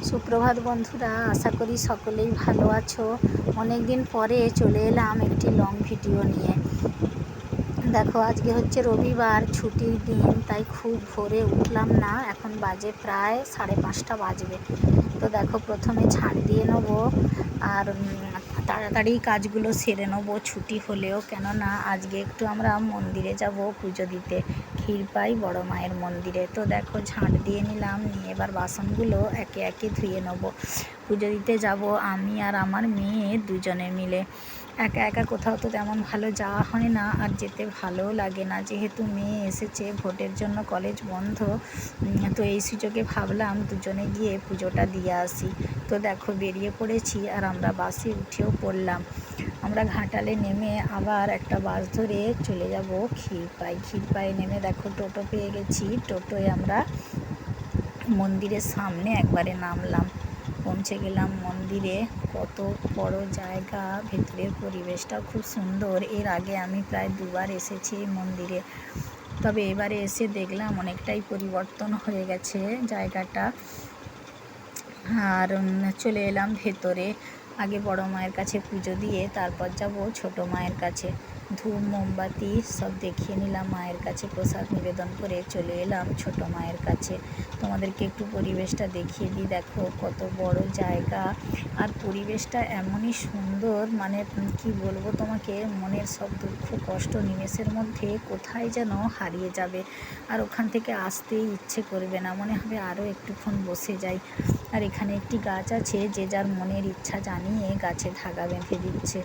সুপ্রভাত বন্ধুরা, আশা করি সকলেই ভালো আছো। অনেক দিন পরে চলে এলাম একটি লং ভিডিও নিয়ে। দেখো, আজকে হচ্ছে রবিবার, ছুটির দিন, তাই খুব ভোরে উঠলাম না। এখন বাজে প্রায় 5:30 বাজবে। তো দেখো, প্রথমে ঝাড় দিয়ে নেবো আর তাড়াতাড়ি কাজগুলো সেরে নেবো ছুটি হলেও, কেননা আজকে একটু আমরা মন্দিরে যাব পুজো দিতে, ক্ষীরপাই বড় মায়ের মন্দিরে। তো দেখো, ঝাড় দিয়ে নিলাম, নিয়ে এবার বাসনগুলো একে একে ধুয়ে নেবো। পুজো দিতে যাব আমি আর আমার মেয়ে দুজনে মিলে। একা একা কোথাও তো তেমন ভালো যাওয়া হয় না, আর যেতে ভালোও লাগে না, যেহেতু মেয়ে এসেছে, ভোটের জন্য কলেজ বন্ধ। তো এই সুযোগে ভাবলাম দুজনে গিয়ে পুজোটা দিয়ে আসি। তো দেখো, বেরিয়ে পড়েছি আর আমরা বাসে উঠেও পড়লাম। আমরা ঘাটালে নেমে আবার একটা বাস ধরে চলে যাব ক্ষীরপায়ে নেমে দেখো টোটো পেয়ে গেছি। টোটোয় আমরা মন্দিরের সামনে একবারে নামলাম, পৌঁছে গেলাম মন্দিরে। কত বড় জায়গা, ভেতরের পরিবেশটাও খুব সুন্দর। এর আগে আমি প্রায় 2বার এসেছি এই মন্দিরে, তবে এবারে এসে দেখলাম অনেকটাই পরিবর্তন হয়ে গেছে জায়গাটা। আর চলে এলাম ভেতরে। আগে বড় মায়ের কাছে পুজো দিয়ে তারপর যাব ছোট মায়ের কাছে। ধূপ মোমবাতি সব দেখিয়ে নিলাম মায়ের কাছে, প্রসাদ নিবেদন করে চলে এলাম ছোট মায়ের কাছে। তোমাদেরকে একটু পরিবেশটা দেখিয়ে দিই। দেখো কত বড় জায়গা, আর পরিবেশটা এমনই সুন্দর, মানে কি বলবো তোমাকে, মনের সব দুঃখ কষ্ট নিমেষের মধ্যে কোথায় যেন হারিয়ে যাবে, আর ওখান থেকে আসতেই ইচ্ছে করবে না, মনে হবে আরও একটুক্ষণ বসে যাই। আর এখানে একটি গাছ আছে, যে যার মনের ইচ্ছা জানিয়ে গাছে ধাগা বেঁধে দিচ্ছে।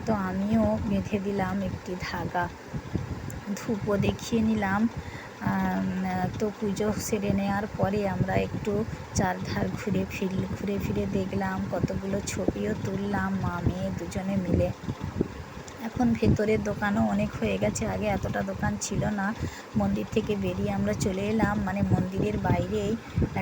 তো আমিও বেঁধে দিলাম একটি ধাগা, ধূপও দেখিয়ে নিলাম। তো পুজো সেরে নেওয়ার পরে আমরা একটু চারধার ঘুরে ফিরে দেখলাম, কতগুলো ছবিও তুললাম মা মেয়ে দুজনে মিলে। এখন ভেতরের দোকানও অনেক হয়ে গেছে, আগে এতটা দোকান ছিল না। মন্দির থেকে বেরিয়ে আমরা চলে এলাম, মানে মন্দিরের বাইরেই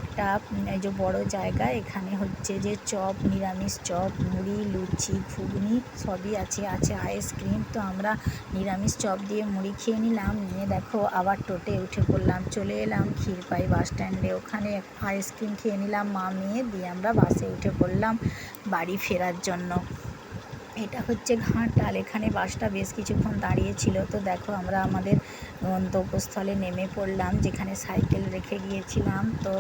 একটা এই যে বড় জায়গা, এখানে হচ্ছে যে চপ, নিরামিষ চপ, মুড়ি, লুচি, ঘুগনি সবই আছে, আইসক্রিম। তো আমরা নিরামিষ চপ দিয়ে মুড়ি খেয়ে নিলাম, নিয়ে দেখো আবার টোটে উঠে পড়লাম, চলে এলাম ক্ষীরপাই বাস স্ট্যান্ডে। ওখানে আইসক্রিম খেয়ে নিলাম মা মেয়ে, দিয়ে আমরা বাসে উঠে পড়লাম বাড়ি ফেরার জন্য। এটা হচ্ছে ঘাটাল, এখানে বাসটা বেশ কিছুক্ষণ দাঁড়িয়েছিল। তো দেখো, আমরা আমাদের গন্তব্যস্থলে নেমে পড়লাম, যেখানে সাইকেল রেখে গিয়েছিলাম। তো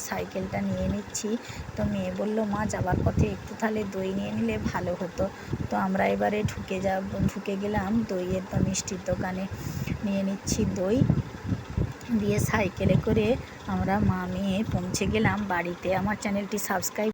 সাইকেলটা নিয়ে নিচ্ছি। তো মেয়ে বলল, মা যাবার পথে একটু তাহলে দই নিয়ে নিলে ভালো হতো। তো আমরা এবারে ঢুকে গেলাম দইয়ের মিষ্টির দোকানে, নিয়ে নিচ্ছি দই, দিয়ে সাইকেলে করে আমরা মা মেয়ে পৌঁছে গেলাম বাড়িতে। আমার চ্যানেলটি সাবস্ক্রাইব